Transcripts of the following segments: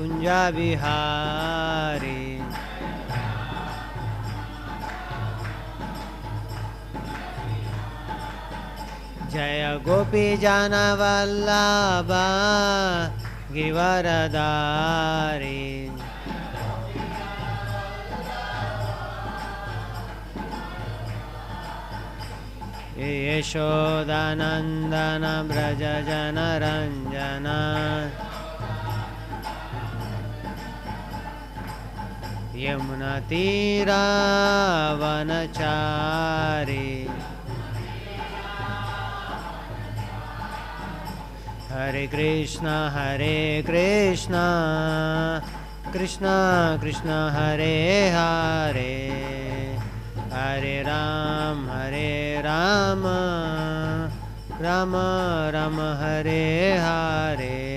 Kunja Bihari. Jaya Gopi Jana Vallabha Givaradari. Yeshodanandana Braja Jana Ranjana. Yamuna Tira Vanachari. Hare Krishna Krishna Krishna Hare Hare, Hare Rama Rama Rama Hare Hare.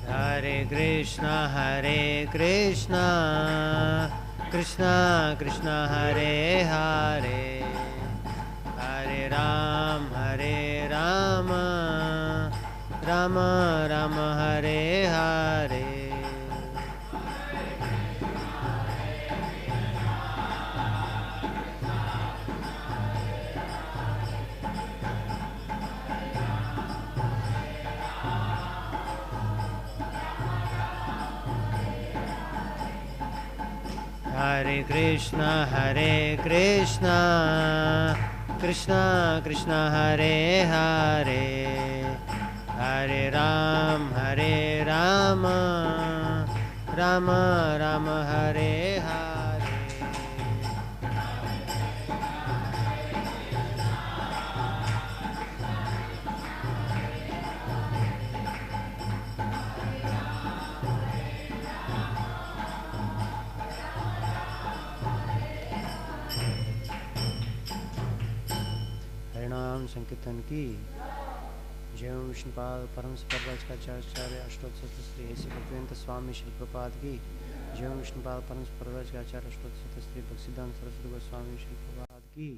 Hare Krishna Krishna Krishna Hare Hare, Hare Rama Rama Rama Hare Hare. Hare Krishna Krishna Krishna Hare Hare, Hare Rama Rama Rama Hare Hare. हरिनाम संकीर्तन की जय। विष्णुपाद परम परवचकाचार्य अष्टोत्तर श्री ऐसी भक्तिवेदांत स्वामी श्री प्रपाद की जय। विष्णुपाद परम परवचकाचार्य अष्टोत्तर श्री भक्तिसिद्धांत सरस्वती गोस्वामी श्री प्रपाद की,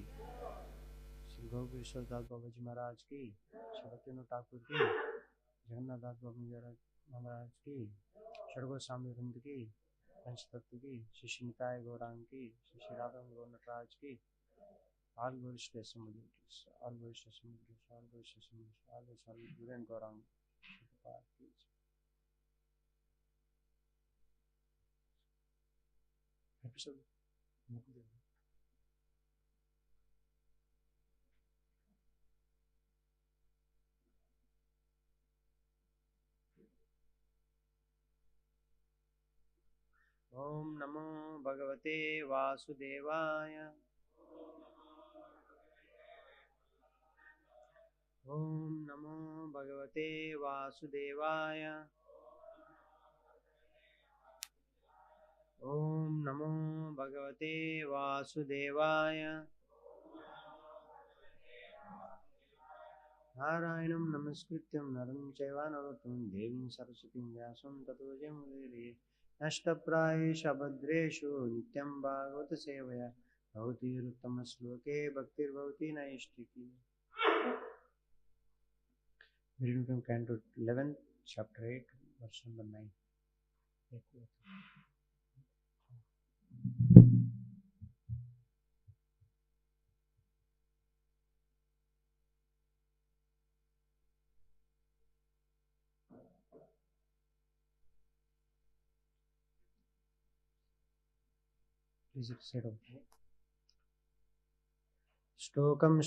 श्री गौरीश्वर दास बाबा जी महाराज की, श्री भक्तिनाथ ठाकुर की, जगन्नाथ दास बाबा महाराज की, षडगोस्वामी वृंद की, पंचतत्व की, श्री निताय गौरांग की, श्री राधा गौर नटराज की, all glorious to assemblies, all glorious to assemblies, all glorious to assemblies, all glorious to assemblies, and Gaurang. Episode. Om Namo Bhagavate Vasudevaya. Om Namo Bhagavate Vasudevaya. Om Namo Bhagavate Vasudevaya. Narayanam Namaskrityam Naram Chaiva Narottam Devim Saraswatim Vyasam Tato Jayamudire. Nashtaprayeshu abhadreshu nityam bhagavata sevaya bhavati uttama shloke bhaktir bhavati naishtiki. Reading from Canto 11, Chapter 8, verse number 9. Please sit over here. Stokam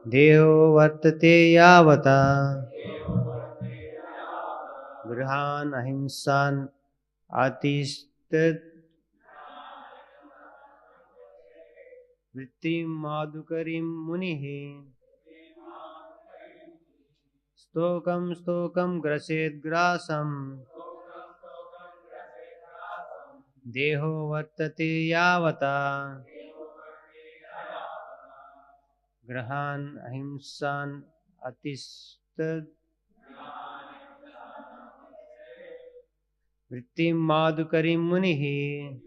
Deho vartate yavata Grihan ahimsan atistat Vrittim madhukarim munihi Stokam graset grasam Deho vartate yavata Grahan ahimsan atistat Vrittim madhukarim munihi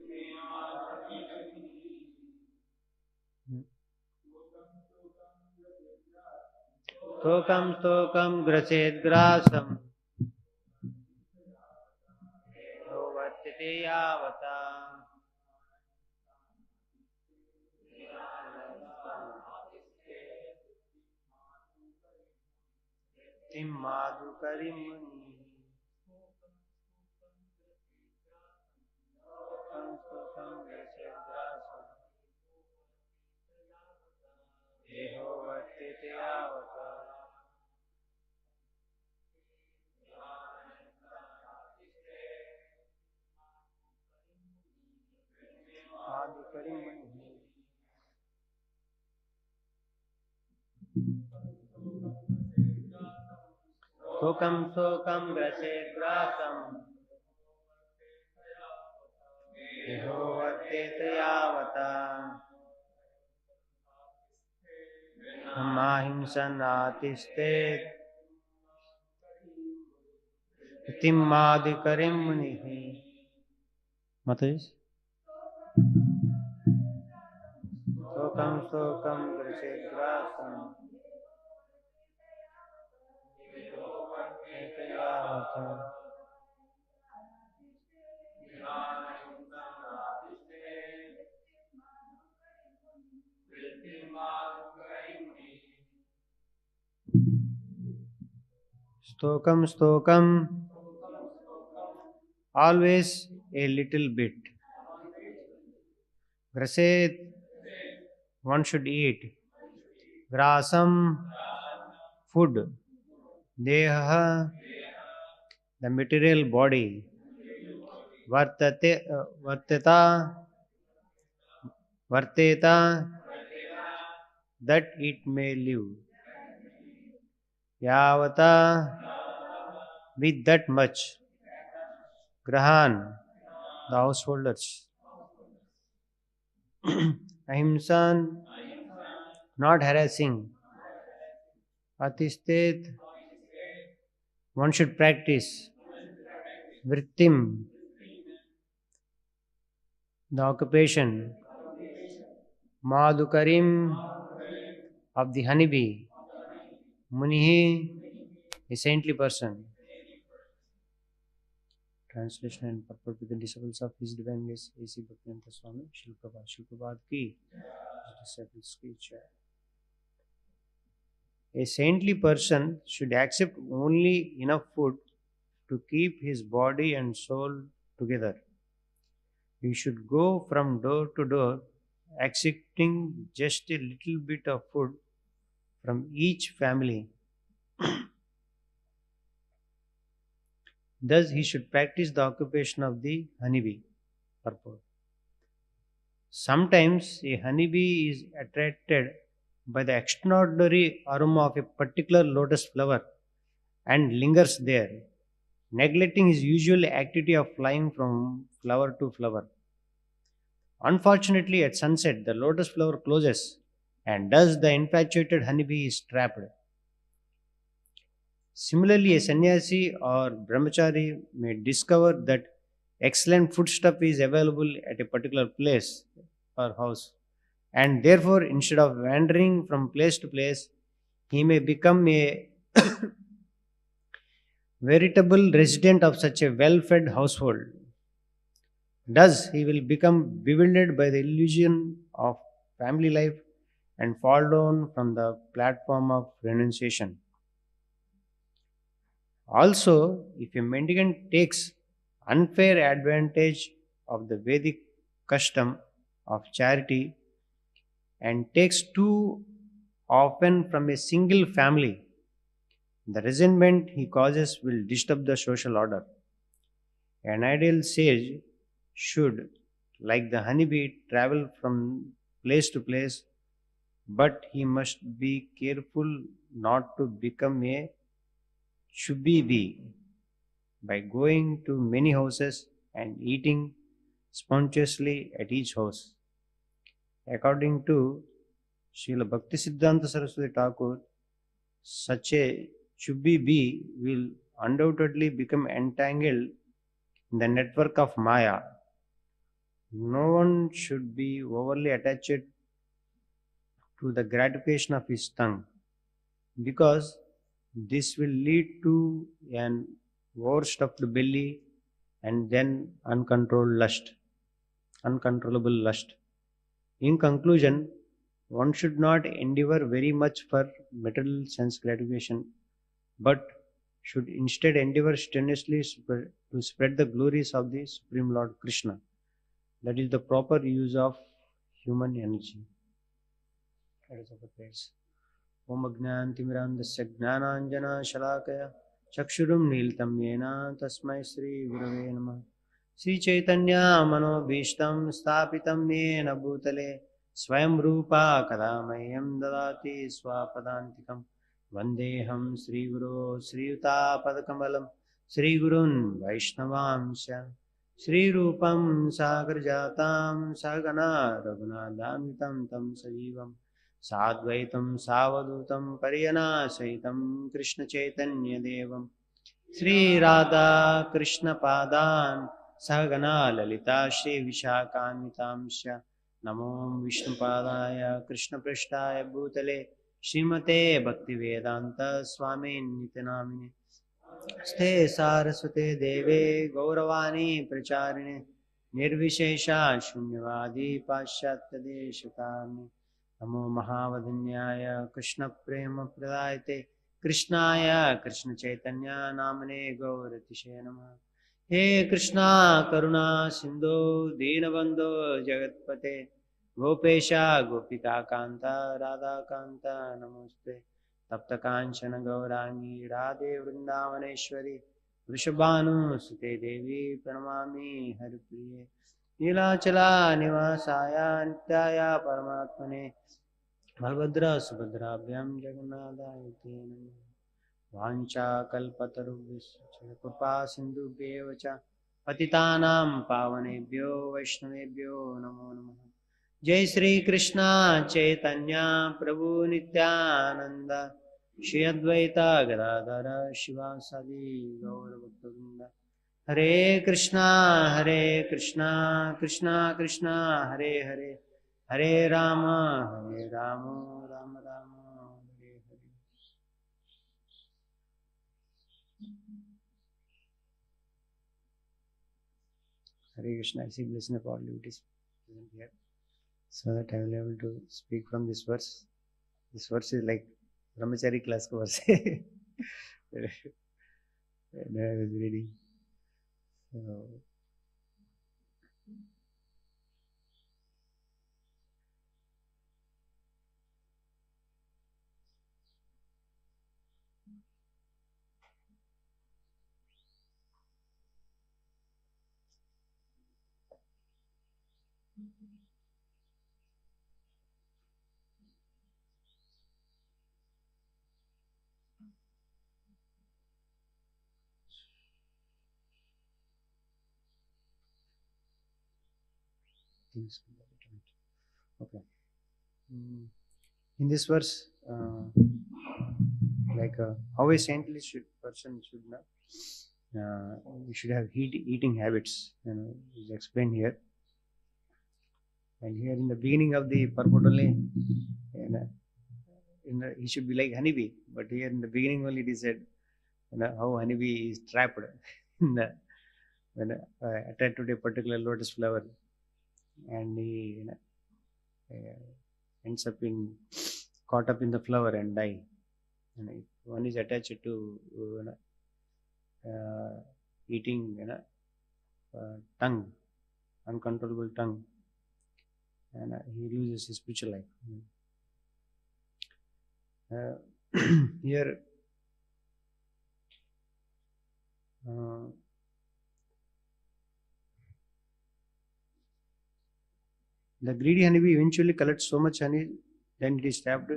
Stokam graset grasam Vartate yavata Vrittim madhukarim munihi Stokam graset grasam Deho vartate yavata madhukarim munihi Stokam graset grasam Deho vartate yavata Mahimsanatiste Vrittim madhukarim munihi Mataji Stokam graset grasam Vartate yavata Stokam always a little bit. Graset one should eat. Grasam food. Deha the material body. Varteta varteta that it may live. Yavata with that much. Grahan the householders. Ahimsan not harassing. Atistet one should practice. Vrittim the occupation. Madhukarim of the honeybee. Munihi a saintly person. Translation and purport with the disciples of His Divine Grace A.C. Bhaktivedanta Swami Shri Prabhupada ki disciples ki jai. A saintly person should accept only enough food to keep his body and soul together. He should go from door to door accepting just a little bit of food from each family. Thus, he should practice the occupation of the honeybee. Purport. Sometimes a honeybee is attracted by the extraordinary aroma of a particular lotus flower and lingers there, neglecting his usual activity of flying from flower to flower. Unfortunately, at sunset, the lotus flower closes, and thus the infatuated honeybee is trapped. Similarly, a sannyasi or brahmachari may discover that excellent foodstuff is available at a particular place or house, and therefore, instead of wandering from place to place, he may become a veritable resident of such a well fed household. Thus, he will become bewildered by the illusion of family life and fall down from the platform of renunciation. Also, if a mendicant takes unfair advantage of the Vedic custom of charity and takes too often from a single family. The resentment he causes will disturb the social order. An ideal sage should, like the honeybee, travel from place to place, but he must be careful not to become a chubby bee by going to many houses and eating sumptuously at each house. According to Srila Bhaktisiddhanta Saraswati Thakur, such a chubby bee will undoubtedly become entangled in the network of Maya. No one should be overly attached to the gratification of his tongue, because this will lead to an overstuffed belly and then uncontrollable lust. In conclusion, one should not endeavor very much for material sense gratification, but should instead endeavor strenuously to spread the glories of the Supreme Lord Krishna. That is the proper use of human energy. That is our prayers. Om Ajnantimirandasya Jnananjana Shalakaya Chakshurum Niltam Yena Tasmai Sri Gurave Namah. Sri Chaitanya Manobhishtam Stapitam Yena Bhutale Swayam Rupa Kadamayam Dadati Swapadantikam Vandeham Sri Guru Sri Yuta Padakamalam Sri Gurun Vaishnavamsya Sri Rupam Sagarjatam Sagana Raghunadamitam Tam Sajivam Sadvaitam Savadutam Pariyana Saitam Krishna Chaitanya Devam Sri Radha Krishna Padan Sagana Lalita Shri Vishakanitamsya Namo Vishnu Padaya Krishna Prishtaya Bhutale Srimate Bhaktivedanta Swami Nityanamine Ste Saraswate Deve Gauravani Pracharine Nirvishesha Shunyavadi Paschatya Deshatami Namo Mahavadanyaya Krishna Prema Pradayate Krishnaya Krishna Chaitanya Namane Gauratishe Namah. He Krishna Karuna Sindhu Dinabandhu Jagatpate Gopesha Gopika Kanta Radha Kanta Namaste Tapta Kanchana Gaurangi Radhe Vrindavaneshwari Vrishabhanu Sute Devi Pranamami Haripriye Nilachala Nivasaya Nityaya Paramatmane Balbhadra Subhadrabhyam Jagannadhaya Te Namah. Vancha kalpatarubhya kripa sindhubhyev cha patitanam pavanebhyo vaishnavebhyo namo namaha. Jai Sri Krishna Chaitanya Prabhu Nityananda Shri Advaita Gadadhara Shivasadi Gaura Bhakta Hare Krishna Krishna Krishna Hare Hare Hare Rama Rama Rama Hare Hare. Hare Krishna. I see blessing of all devotees present here, so that I will be able to speak from this verse. This verse is like Brahmachari class verse. And I was reading. So, things okay. In this verse, like how a saintly person should not, you should have eating habits, is explained here. And here in the beginning of the purport only, he should be like honeybee, but here in the beginning only it is said, how honeybee is trapped in the, when attached to a particular lotus flower, and he ends up caught up in the flower and die. And if one is attached to eating tongue, uncontrollable tongue, and he loses his spiritual life. Here, uh, the greedy honeybee eventually collects so much honey, then it is trapped.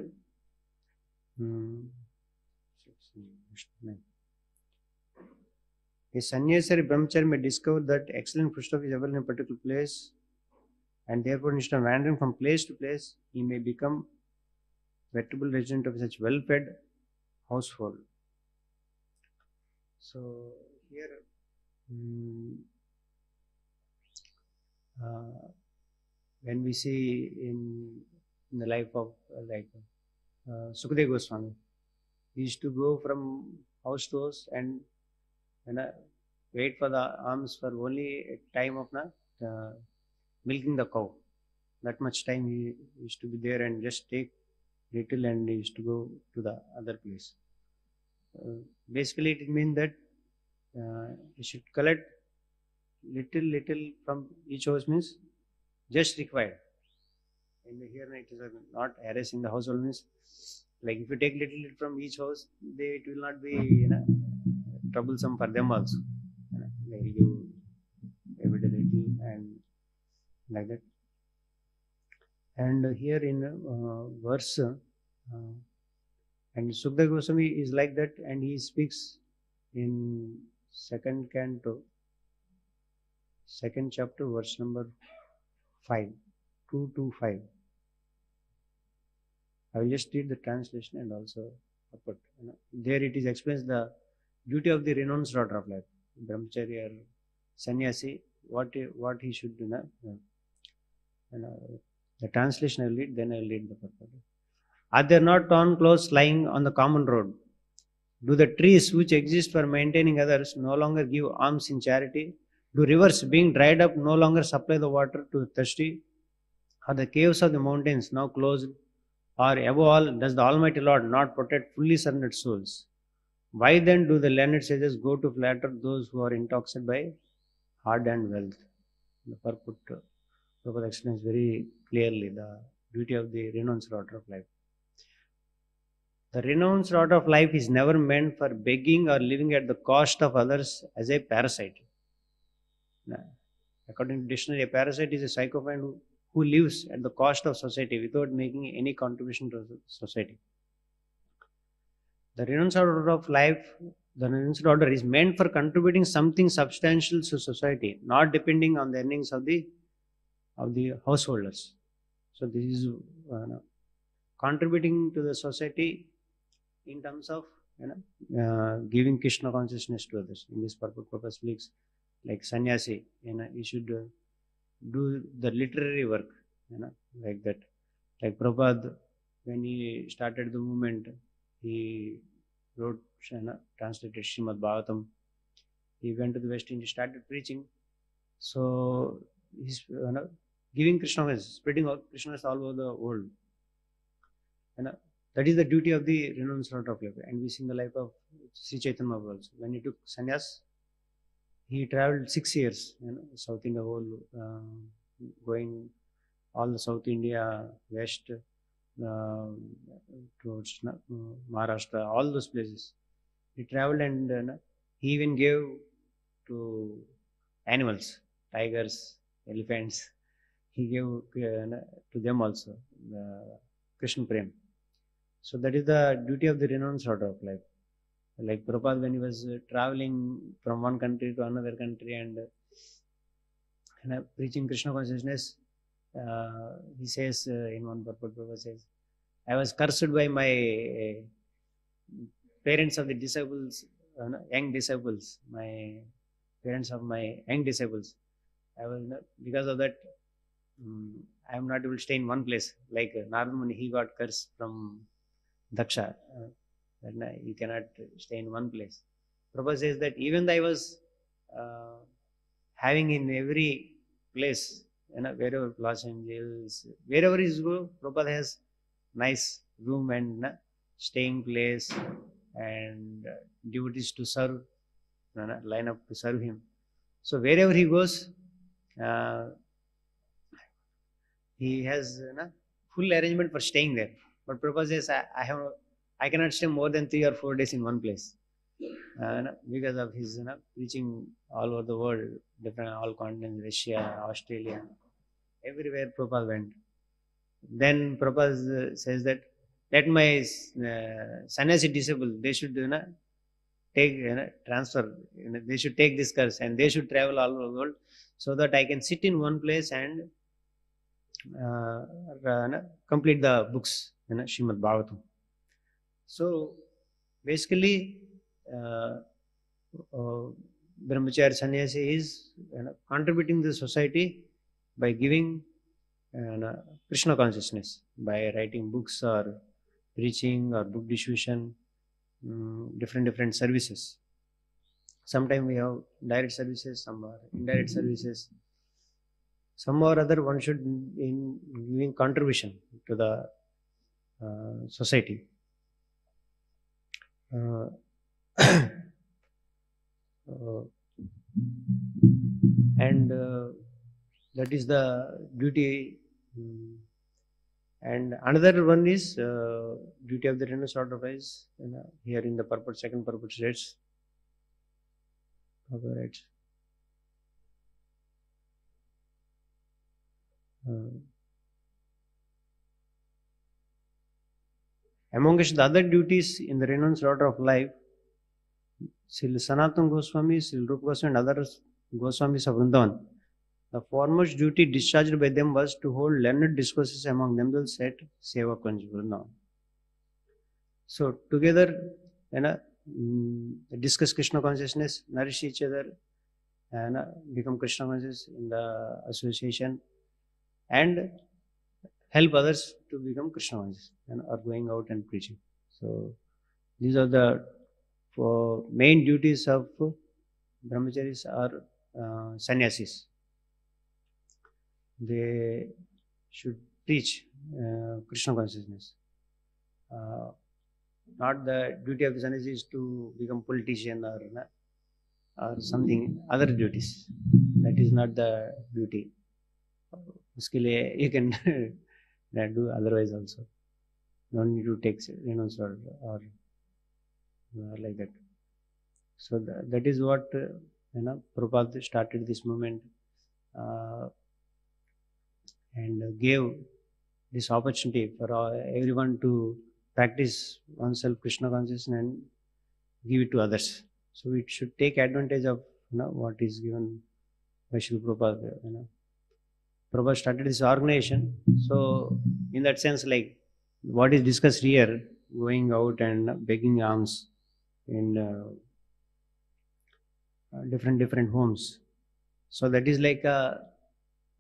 A sannyasi or brahmachari may discover that excellent food stuff is available in a particular place, and therefore, instead of wandering from place to place, he may become veritable resident of such well-fed household. So here, when we see in the life of Sukadeva Goswami, he used to go from house to house and wait for the alms for only a time of milking the cow. That much time he used to be there and just take little and he used to go to the other place. Basically, it means that he should collect little from each house, means just required. And here it is not harassing the household, means like if you take little from each house, it will not be troublesome for them also. They will give every day little and like that. And here in verse, and Sukadeva Goswami is like that, and he speaks in second canto, second chapter, verse number 5, 2 to 5. I will just read the translation and also put. There it is explains the duty of the renounced order of life, brahmachari or sannyasi, what he should do. The translation I will read, then I will read the purport. Are there not torn clothes lying on the common road? Do the trees which exist for maintaining others no longer give alms in charity? Do rivers being dried up no longer supply the water to the thirsty? Are the caves of the mountains now closed? Or above all, does the Almighty Lord not protect fully surrendered souls? Why then do the learned sages go to flatter those who are intoxicated by hard and wealth? The purport Prabhupada explains very clearly the duty of the renounced order of life. The renounced order of life is never meant for begging or living at the cost of others as a parasite. According to dictionary, a parasite is a sycophant who lives at the cost of society without making any contribution to society. The renounced order of life, the renounced order is meant for contributing something substantial to society, not depending on the earnings of the householders. So this is contributing to the society in terms of giving Krishna consciousness to others. In this purpose, Prabhupada speaks like sannyasi, he should do the literary work, like that. Like Prabhupada, when he started the movement, he wrote, translated Srimad Bhagavatam. He went to the West Indies, started preaching. So he's giving Krishna consciousness, spreading out Krishna all over the world. That is the duty of the renounced order of life. And we see in the life of Sri Chaitanya Mahaprabhu also. When he took sannyas, he traveled 6 years, South India whole, going all the South India, West, towards Maharashtra, all those places. He traveled and he even gave to animals, tigers, elephants. He gave to them also the Krishna Prem. So that is the duty of the renounced order of life. Like Prabhupada, when he was traveling from one country to another country and preaching Krishna consciousness, he says in one purport, Prabhupada says, I was cursed by my parents of the disciples, young disciples, my parents of my young disciples. I was because of that, I am not able to stay in one place. Like Narada Muni, he got cursed from Daksha. You cannot stay in one place. Prabhupada says that even though I was having in every place, wherever Los Angeles, wherever he go, Prabhupada has nice room and staying place and devotees to serve, line up to serve him. So wherever he goes, he has full arrangement for staying there. But Prabhupada says, I have I cannot stay more than 3 or 4 days in one place because of his preaching all over the world, different all continents, Russia, Australia, everywhere Prabhupada went. Then Prabhupada says that let my sannyasi disciple, they should take transfer, they should take this course and they should travel all over the world so that I can sit in one place and complete the books, Srimad Bhagavatam. So basically, Brahmachari sannyasi is contributing to the society by giving Krishna consciousness, by writing books or preaching or book distribution, different services. Sometimes we have direct services, some are indirect services. Some or other one should in giving contribution to the society. And that is the duty. And another one is duty of the Renaissance Order is here in the purport, second purport states. Amongst the other duties in the renounced order of life, Srila Sanatana Goswami, Srila Rupa Goswami and other Goswamis of Vrindavan, the foremost duty discharged by them was to hold learned discourses among themselves at Seva Kunj Vrindavan. So together, discuss Krishna consciousness, nourish each other, and become Krishna conscious in the association, and help others to become Krishna conscious and are going out and preaching. So these are the main duties of brahmacharis or sannyasis. They should teach Krishna consciousness. Not the duty of the sannyasi is to become politician or something other duties. That is not the duty. Uske liye you can do otherwise also. No need to take renounced or like that. So that is what Prabhupada started this movement and gave this opportunity for everyone to practice oneself Krishna consciousness and give it to others. So it should take advantage of what is given by Srila Prabhupada. Prabhupada started this organization. So in that sense, like what is discussed here, going out and begging alms in different homes. So that is like a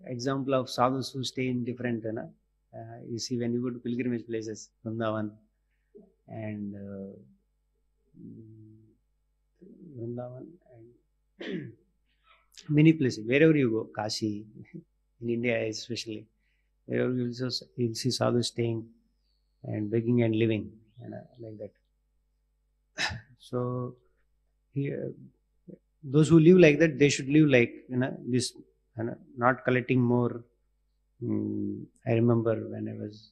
example of sadhus who stay in different, you see when you go to pilgrimage places, Vrindavan and many places, wherever you go, Kashi, in India especially, wherever you will see sadhus staying and begging and living, like that. So here, those who live like that, they should live like this, not collecting more. I remember when I was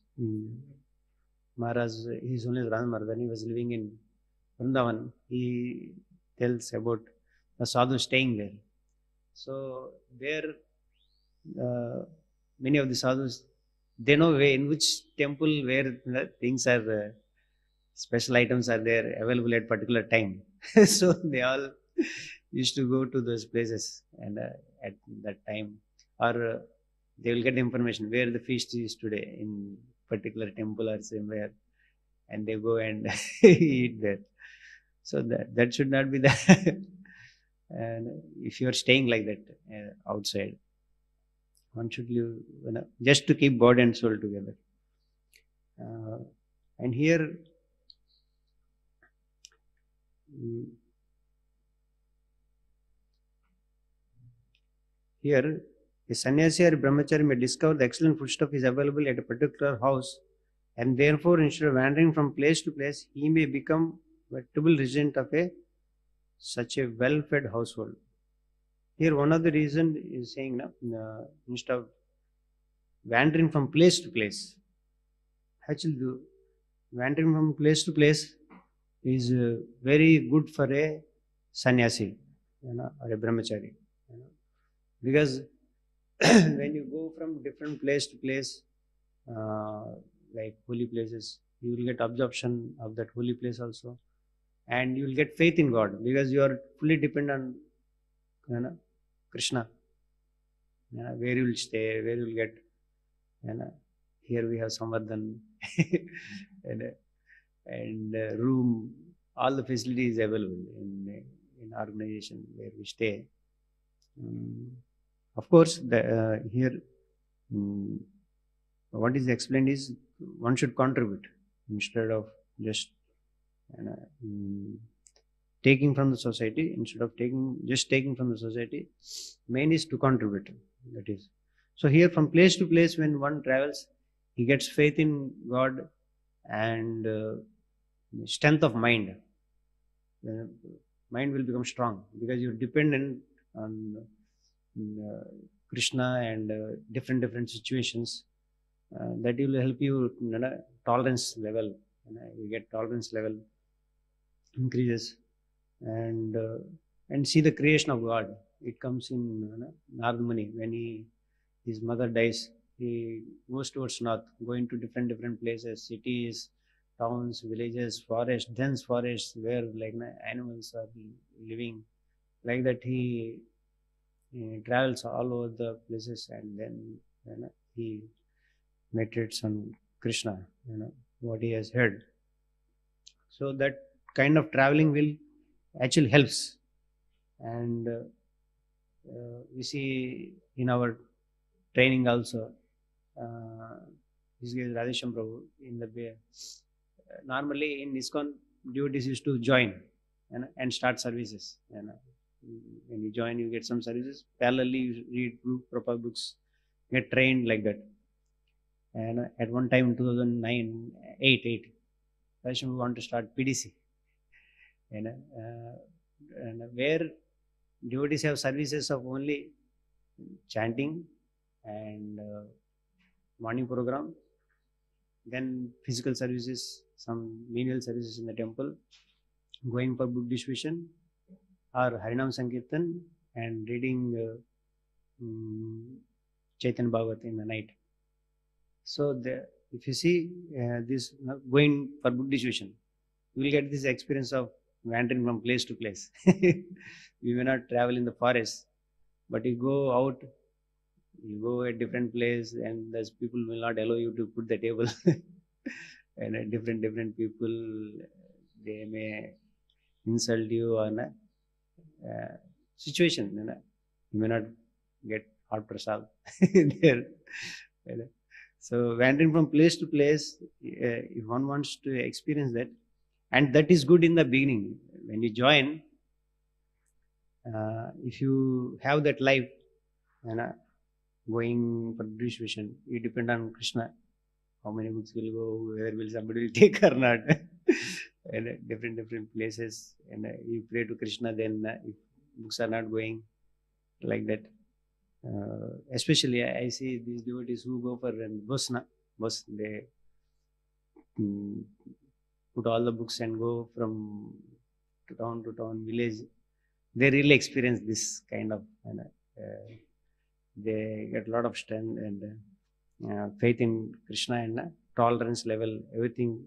Maharaj, his only grandmother, when he was living in Vrindavan, he tells about the sadhu staying there. So there, many of the sadhus, they know in which temple where things are, special items are there available at particular time. So they all used to go to those places and at that time, or they will get information where the feast is today in particular temple or somewhere, and they go and eat there. So that should not be the and if you are staying like that outside, one should live just to keep body and soul together. And here a sannyasi or brahmachari may discover the excellent foodstuff is available at a particular house, and therefore instead of wandering from place to place, he may become veritable resident of such a well-fed household. Here one of the reasons is saying instead of wandering from place to place, actually wandering from place to place is very good for a sannyasi, or a brahmachari, because when you go from different place to place, uh, like holy places, you will get absorption of that holy place also, and you will get faith in God because you are fully dependent on Krishna. Where you will stay, where you will get, here we have Samvardhan and, room, all the facilities available in organization where we stay. Of course, here what is explained is one should contribute instead of just taking from the society. Instead of taking from the society, main is to contribute. That is. So here from place to place, when one travels, he gets faith in God and strength of mind. The mind will become strong because you're dependent on Krishna and different situations. That will help you, tolerance level. You get tolerance level increases, and see the creation of God. It comes in Narad Muni when his mother dies. He goes towards north, going to different places, cities, towns, villages, forests, dense forests where like animals are living. Like that, he travels all over the places, and then he meditates on Krishna. What he has heard. So that kind of traveling will actually helps, and we see in our training also. This is Radhesham Prabhu in the way. Normally in ISKCON, devotees used to join and start services. When you join, you get some services. Parallelly, you read Prabhupada books, get trained like that. And at one time in 2009, 8, Radhesham wanted to start PDC. And where devotees have services of only chanting and morning program, then physical services, some menial services in the temple, going for book distribution or Harinam Sankirtan and reading Chaitanya Bhagavat in the night. So if you see this going for book distribution, you will get this experience of wandering from place to place. You may not travel in the forest, but you go out, you go a different place, and those people will not allow you to put the table. And different people, they may insult you on a situation. You may not get hot prasad there. So wandering from place to place, if one wants to experience that, and that is good in the beginning. When you join, if you have that life, going for distribution, you depend on Krishna. How many books will go, whether will somebody will take or not. And different places, and you pray to Krishna. Then if books are not going, like that. Especially I see these devotees who go for bus. They put all the books and go from town to town, village. They really experience this kind of. They get a lot of strength and faith in Krishna and tolerance level, everything.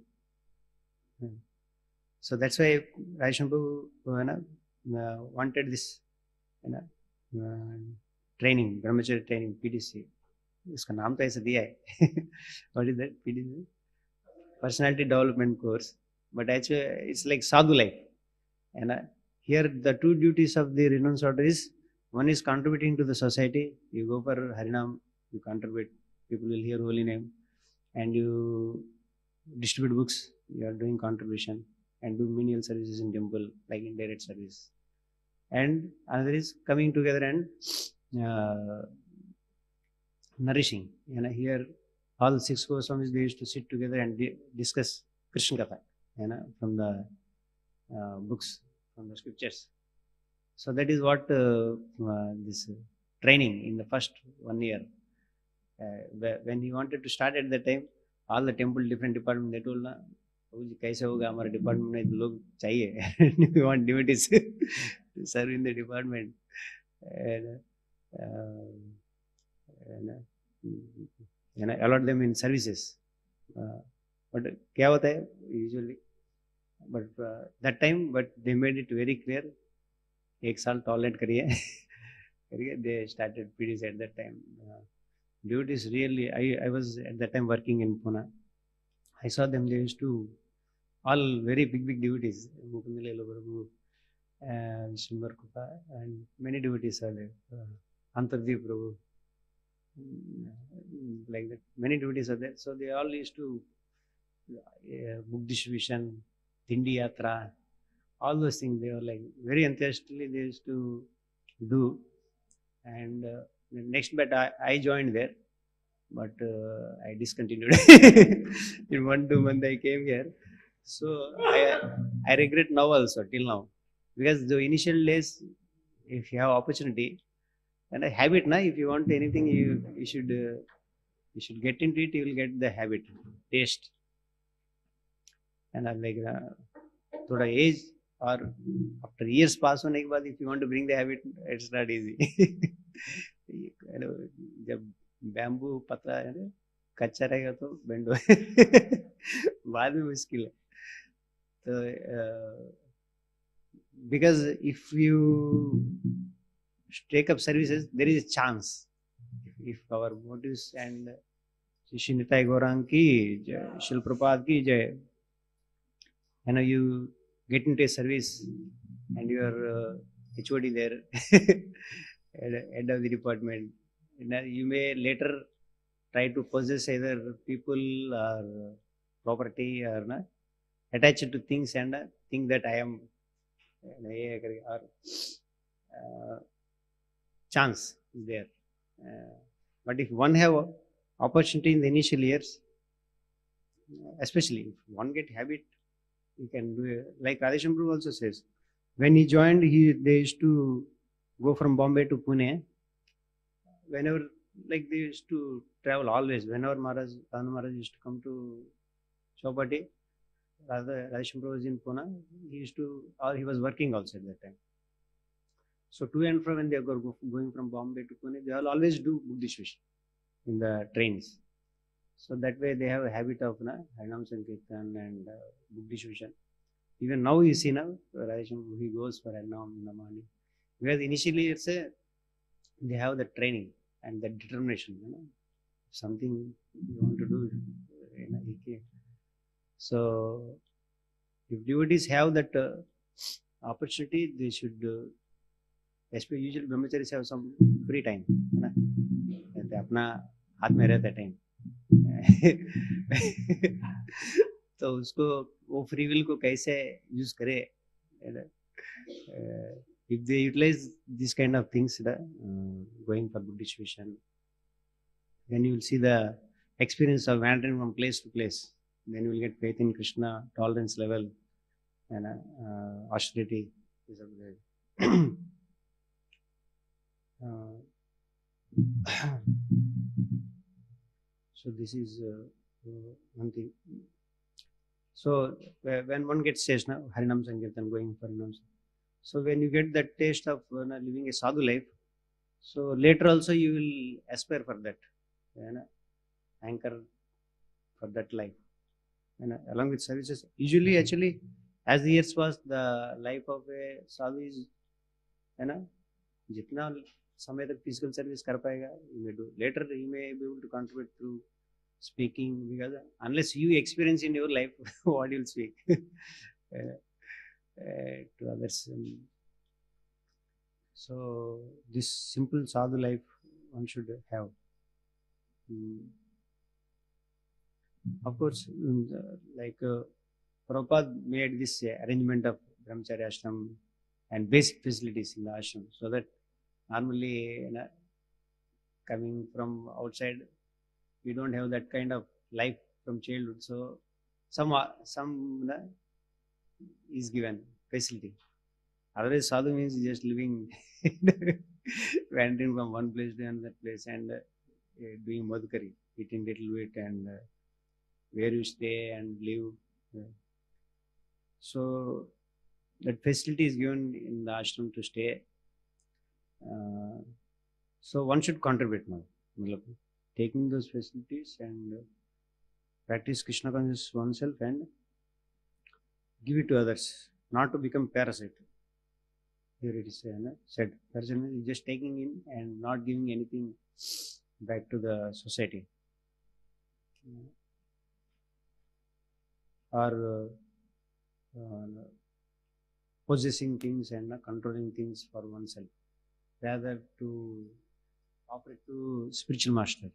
So that's why Radhesham wanted this training, brahmacharya training, PDC. इसका नाम तो ऐसा दिया है. What is that? PDC? Personality development course. But actually, it's like sadhu life. And here the two duties of the renounced order is, one is contributing to the society. You go for Harinam, you contribute. People will hear holy name, and you distribute books. You are doing contribution and do menial services in temple, like indirect service. And another is coming together and nourishing. Here all 6 Goswamis, they used to sit together and discuss Krishna Katha, from the books, from the scriptures. So that is what this training in the first 1 year. When he wanted to start at that time, all the temple different department, they told, प्रभु जी कैसे होगा, हमारे department में लोग चाहिए. We want devotees to serve in the department. And, allot them in services. But क्या होता है usually, but that time, but they made it very clear. एक साल tolerate करिए. They started PDs at that time. Devotees really, I was at that time working in Pune. I saw them. They used to all very big devotees. Mukundalila Prabhu, Vishnu Kupa, and many devotees are there. Antardeep Prabhu, like that. Many devotees are there. So they all used to book distribution, Tindi Yatra, all those things. They were like very enthusiastically they used to do. And the next batch I joined there, but I discontinued. In 1-2 months I came here. So I regret now also till now, because the initial days, if you have opportunity and a habit, na, if you want anything, you should get into it. You will get the habit, taste, and like thoda age or after years pass होने के बाद, if you want to bring the habit, it's not easy. जब bamboo पतला है ना, कच्चा रहेगा तो बेंड हो, बाद में मुश्किल है. So, because if you take up services, there is a chance. If our motives and Shri Nitai Gaurang ki jai, Shri Prabhupada ki jai, you get into a service and you are HOD there, head of the department, you may later try to possess either people or property or attach it to things and think that I am, or chance is there. But if one have opportunity in the initial years, especially if one get habit, you can do it. Like Radhesham Prabhu also says, when he joined, they used to go from Bombay to Pune. Whenever, like they used to travel always. Whenever Rana Maharaj used to come to Chowpatty, Radhesham Prabhu was in Pune, he used to, or he was working also at that time. So to and fro, when they are going from Bombay to Pune, they will always do book distribution in the trains. So that way they have a habit of Harinam Sankirtan and book distribution. Even now you see now, Radhesham, he goes for Harinam in the morning. Because initially it's they have the training and the determination, something you want to do, So if devotees have that opportunity, they should, especially usually brahmacharis have some free time, अपना हाथ में रहता है time. तो उसको वो free will को कैसे यूज करे, if they utilize this kind of things, going for book distribution, then you will see the experience of wandering from place to place. Then you will get faith in Krishna, tolerance level, and austerity. So this is one thing. So when one gets taste now, Harinam Sankirtan, going for Harinam. So when you get that taste of living a sadhu life, so later also you will aspire for that, anchor for that life, along with services. Usually, actually, as the years pass, the life of a sadhu is, जितना समय तक physical service कर पाएगा, he may do. Later he may be able to contribute through speaking, because unless you experience in your life, what you will speak to others. So this simple sadhu life one should have. Of course, like Prabhupada made this arrangement of brahmacharya ashram and basic facilities in the ashram, so that normally coming from outside, we don't have that kind of life from childhood. So some is given facility. Otherwise, sadhu means just living, wandering from one place to another place and doing madhukari, eating little bit, and where you stay and live. So that facility is given in the ashram to stay. So one should contribute now. Taking those facilities and practice Krishna consciousness oneself and give it to others, not to become parasite. Here it is said, person is just taking in and not giving anything back to the society. Or possessing things and controlling things for oneself, rather to offer it to spiritual master.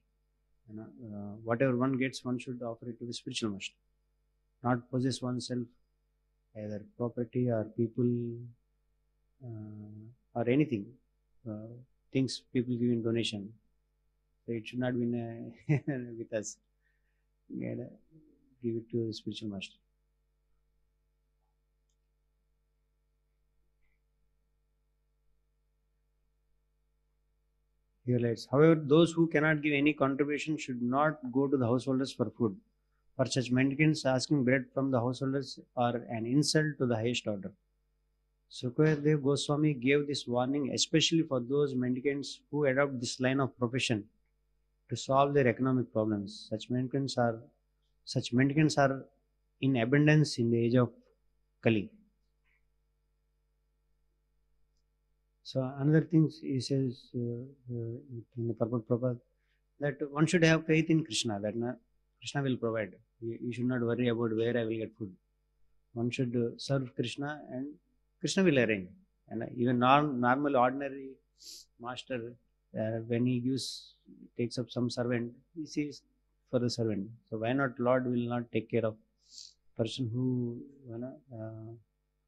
Whatever one gets, one should offer it to the spiritual master, not possess oneself, either property or people or anything, things people give in donation. So it should not be with us. Give it to the spiritual master. However, those who cannot give any contribution should not go to the householders for food. For such mendicants, asking bread from the householders are an insult to the highest order. Sukadev Goswami gave this warning especially for those mendicants who adopt this line of profession to solve their economic problems. Such mendicants are in abundance in the age of Kali. So another thing he says in the Prabhupada, that one should have faith in Krishna, that Krishna will provide. You should not worry about where I will get food. One should serve Krishna and Krishna will arrange. And even normal ordinary master, when he takes up some servant, he sees for the servant. So why not Lord will not take care of person who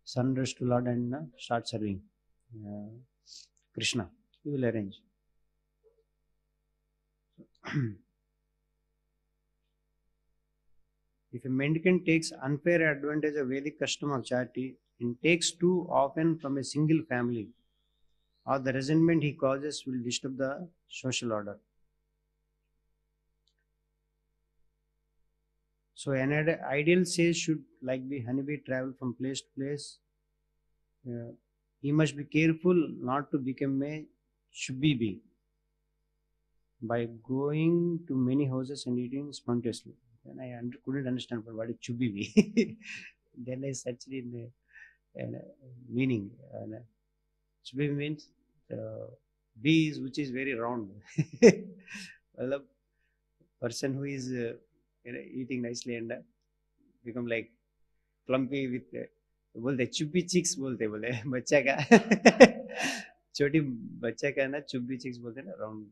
surrenders to Lord and start serving Krishna? He will arrange. If a mendicant takes unfair advantage of Vedic custom of charity and takes too often from a single family, or the resentment he causes will disturb the social order. So an ideal sage should, like the honeybee, travel from place to place. He must be careful not to become a chubby bee by going to many houses and eating spontaneously. Then I couldn't understand what is chubby bee. Then I searched in the meaning. Chubby means bees which is very round. Well, a person who is eating nicely and become like plumpy with बोलते चुब्बी chicks बोलते बच्चा का छोटी बच्चा का ना चुब्बी chicks बोलते ना राउंड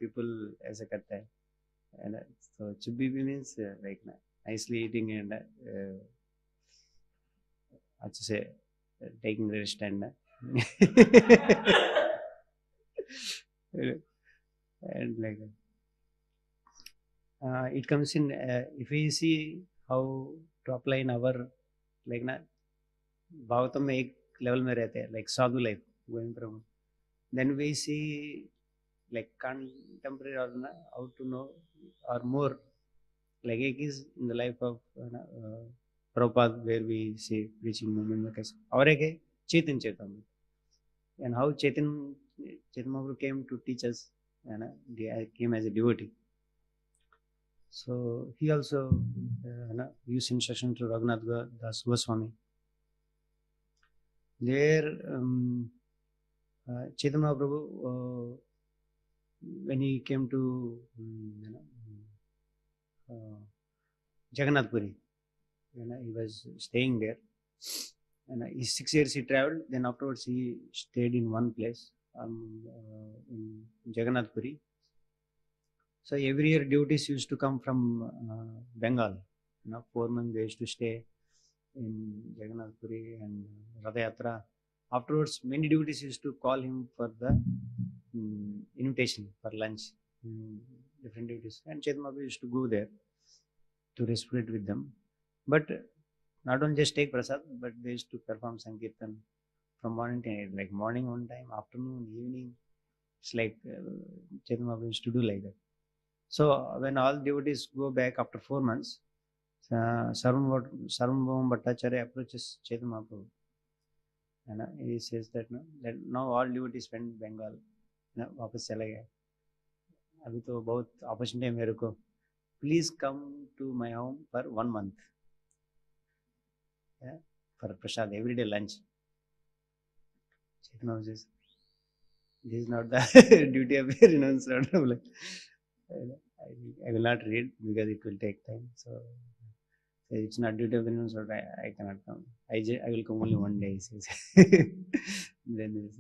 पीपल ऐसा करता है ना. So chubby means like nicely eating and अच्छे से taking rest and and like it comes in if we see how to apply in our like Bhagavatam में एक level में रहते हैं like sadhu life going Prabhu. Then we see like contemporary or how to know or more like एक is in the life of Prabhupada where we see preaching movement में कैसे और एक है Chaitanya Chaitamrita and how Chaitanya Mahaprabhu came to teach us and came as a devotee. So he also used instruction to Raghunath Das Goswami. There, Chaitanya Mahaprabhu, when he came to Jagannath Puri, he was staying there. And 6 years he traveled. Then afterwards he stayed in one place in Jagannath Puri. So every year devotees used to come from Bengal. 4 months they used to stay in Jagannath Puri and Ratha Yatra. Afterwards, many devotees used to call him for the invitation for lunch. Different devotees. And Chaitanya Mahaprabhu used to go there to reciprocate with them. But not only just take prasad, but they used to perform Sankirtan from morning to night, like morning one time, afternoon, evening. It's like Chaitanya Mahaprabhu used to do like that. So when all devotees go back after 4 months, Sarvabhauma Bhattacharya approaches Chaitanya Mahaprabhu, and he says that, no, that now all devotees went Bengal, वापस चला गया, अभी तो बहुत opportunity है मेरे को, please come to my home for 1 month, for prasad, everyday lunch. Chaitanya Mahaprabhu says, this is not the duty of a renounced order. I will not read because it will take time. So it's not duty of the renounced order. I cannot come. I will come only 1 day. He says. then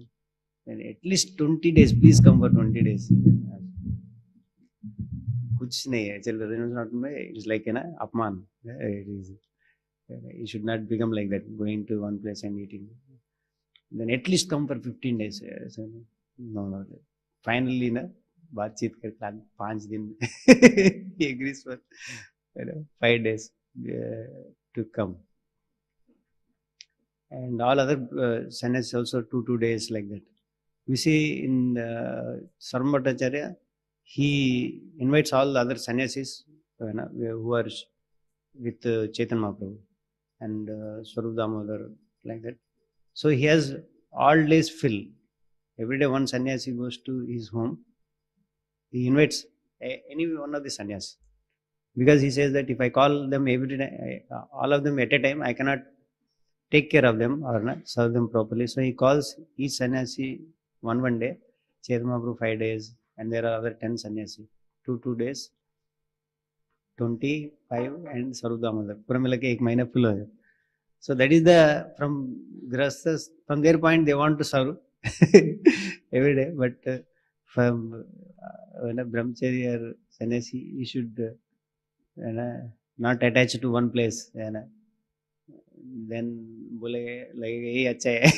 at least 20 days. Please come for 20 days. कुछ नहीं है. चलो renounced order में it's like ना अपमान. It is. You should not become like that. Going to one place and eating. Then at least come for 15 days. So, no. Finally, na बातचीत करके 5 दिन he agrees for 5 days to come, and all other sannyasis also 2 days like that. We see in Sarvabhauma Bhattacharya, he invites all the other sannyasis who are with Chaitanya Mahaprabhu and Swarup Damodar, like that. So he has all days fill. Every day one sannyasi goes to his home. He invites any one of the sannyas, because he says that if I call them every day, all of them at a time, I cannot take care of them or not serve them properly. So he calls each sannyasi one day, Chaitanya Mahaprabhu 5 days, and there are other 10 sannyasi, 2 days, 25 and Swarup Damodar. Pura mila ke 1 mahina full ho jata. So that is the, from Grasthas, from their point they want to serve every day, but from brahmachari or sannyasi, you should not attach to one place. Then bole lagega ye acha hai.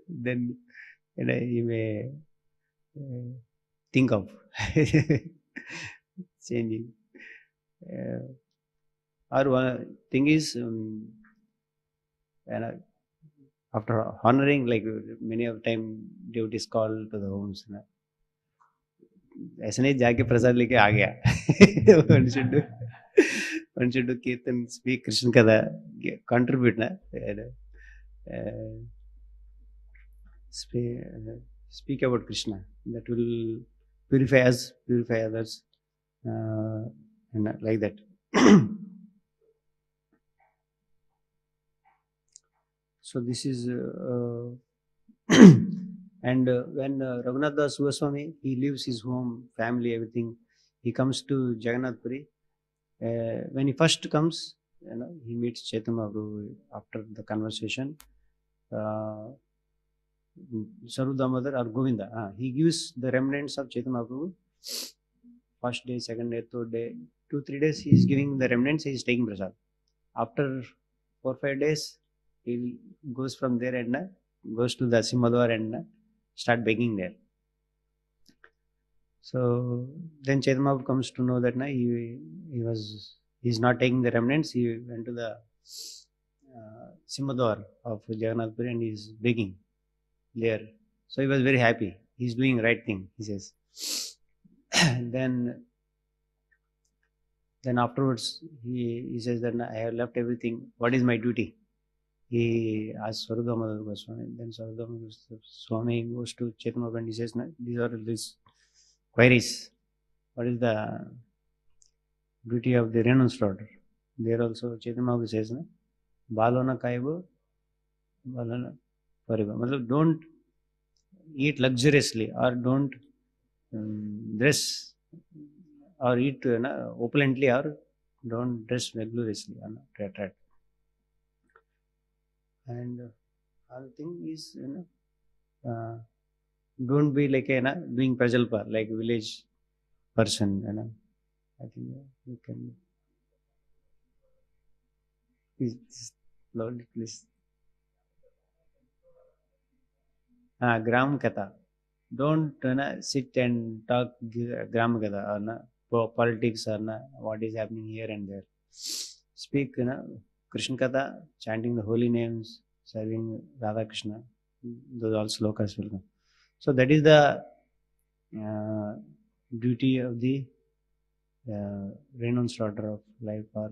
Then you may think of changing. Or one thing is, after honoring, like many of time devotees call to the homes. ऐसे नहीं जाके प्रसाद लेके आ गया. One should do kirtan, speak Krishna Katha, contribute, speak about Krishna. That will purify us, purify others, and like that. So this is, and when Raghunath Das Goswami, he leaves his home, family, everything, he comes to Jagannath Puri. When he first comes, he meets Chaitanya Mahaprabhu. After the conversation, Swarup Damodar or Govinda, he gives the remnants of Chaitanya Mahaprabhu. First day, second day, third day, 2-3 days he is giving the remnants, he is taking prasad. After 4-5 days, he goes from there and goes to the Simadwar and start begging there. So then Chaitanya Mahaprabhu comes to know that he is not taking the remnants. He went to the Simadwar of Jagannath Puri and he is begging there. So he was very happy. He is doing right thing, he says. Then afterwards he says that I have left everything. What is my duty? He asks Swarup Damodar Goswami. Then Swarup Damodar Goswami goes to Chaitanya Mahaprabhu and he says, these are these queries. What is the duty of the renounced order? There also Chaitanya Mahaprabhu says, Balona Kaibo, Balona Pariba. Matlab, don't eat luxuriously or don't dress or eat opulently or don't dress luxuriously. And other thing is, don't be like doing prajalpa, like village person. I think you can. Please, Lord, please. Gram Katha. Don't sit and talk Gram Katha or politics or what is happening here and there. Speak Krishna Katha, chanting the holy names, serving Radha Krishna. Those all slokas will come. So that is the duty of the renounced order of life or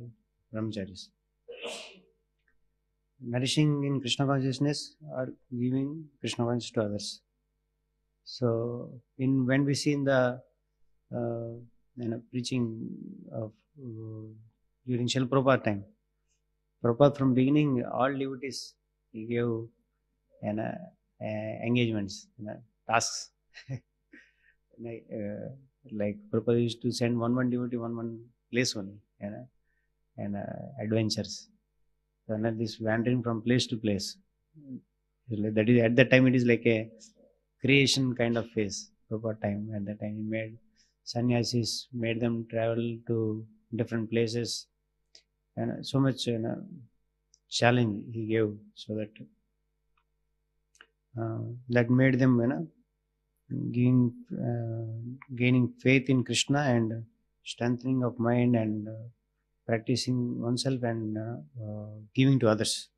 brahmacharis. Nourishing in Krishna consciousness or giving Krishna consciousness to others. So, when we see in the preaching of during Srila Prabhupada time, Prabhupada from beginning all devotees he gave engagements, tasks. Like Prabhupada used to send one devotee one place only, and adventures. So this wandering from place to place. That is at that time it is like a creation kind of phase. Prabhupada time at that time he made sannyasis, made them travel to different places, and so much challenge he gave, so that that made them gaining faith in Krishna and strengthening of mind and practicing oneself and giving to others.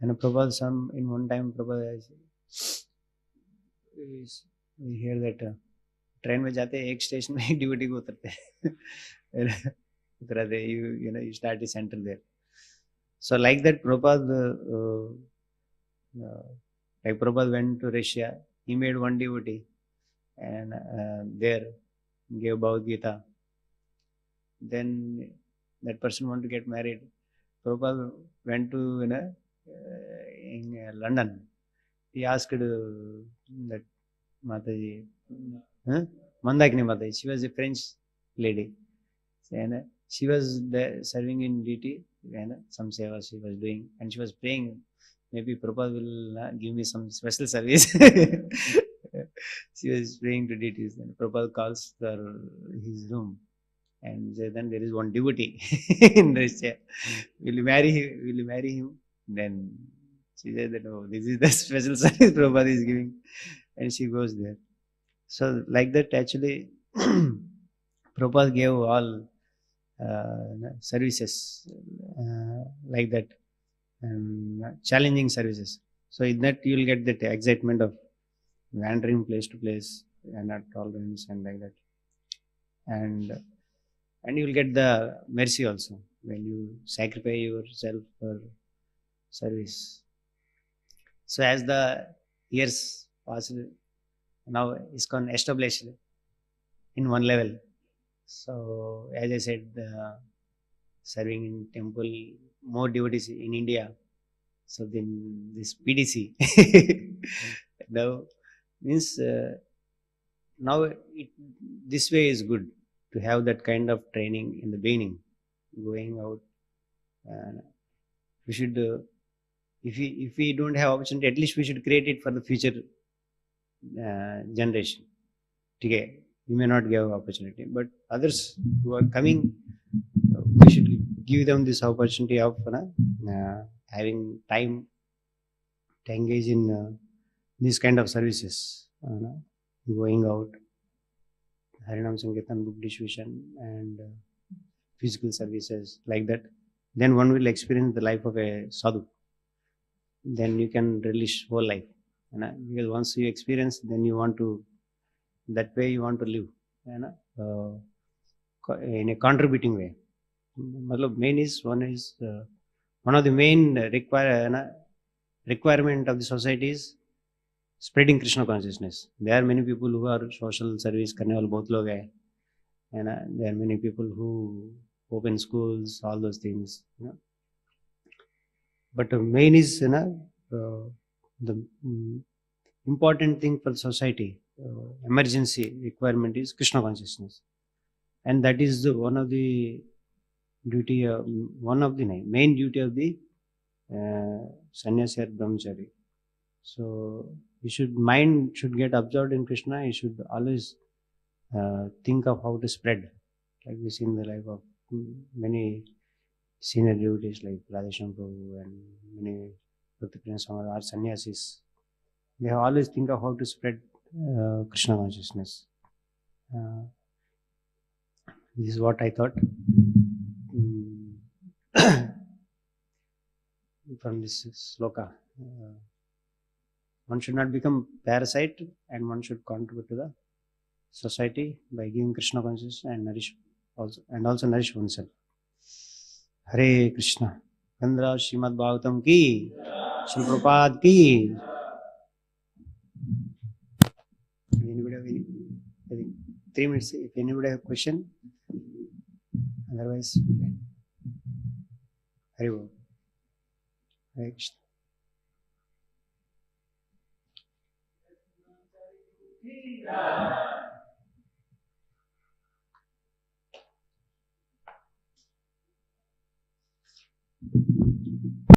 And Prabhupada, in one time Prabhupada we hear that train में जाते एक station में ही duty को उतरते उतराते you start the center there. So like that Prabhupada went to Russia, he made one devotee and there gave Bhagavad Gita. Then that person wanted to get married. Prabhupada went to in London. He asked that Mataji, Mandakini Mataji, she was a French lady, and she was there serving in duty, and some seva she was doing, and she was praying, maybe Prabhupada will give me some special service. She was praying to deities, and Prabhupada calls her his room, and then there is one devotee in Russia. Will you marry him? Will you marry him? Then she said that, oh, this is the special service Prabhupada is giving, and she goes there. So like that actually Prabhupada gave all services like that, challenging services. So in that you will get that excitement of wandering place to place and not tolerance and like that, and you will get the mercy also when you sacrifice yourself for service. So as the years pass, now ISKCON established in one level. So as I said, serving in temple, more devotees in India. So then this PDC now means now this way is good to have that kind of training in the beginning, going out. We should, if we don't have opportunity, at least we should create it for the future generation. Okay, we may not give opportunity, but others who are coming, we should give them this opportunity of having time to engage in these kind of services, going out, Harinam Sankirtan, book distribution, and physical services like that. Then one will experience the life of a sadhu. Then you can relish whole life. Because once you experience, then you want to, that way you want to live, in a contributing way. Main is one of the main requirement of the society is spreading Krishna consciousness. There are many people who are social service करने वाले बहुत लोग हैं, there are many people who open schools, all those things. But the main is the important thing for society, emergency requirement is Krishna consciousness, and that is one of the duty, one of the main duty of the sannyasi or brahmachari. So mind should get absorbed in Krishna. You should always think of how to spread, like we see in the life of many senior devotees like Radheshyam Prabhu and many Bhakti Prince are sannyasis. They have always think of how to spread Krishna consciousness. This is what I thought from this sloka. One should not become parasite, and one should contribute to the society by giving Krishna consciousness and also nourish oneself. Hare Krishna. Gandhara Srimad Bhagavatam ki, Shri Prabhupada ki. Anybody have any? I think 3 minutes. If anybody have question, otherwise, Hare Bol. Hare Krishna.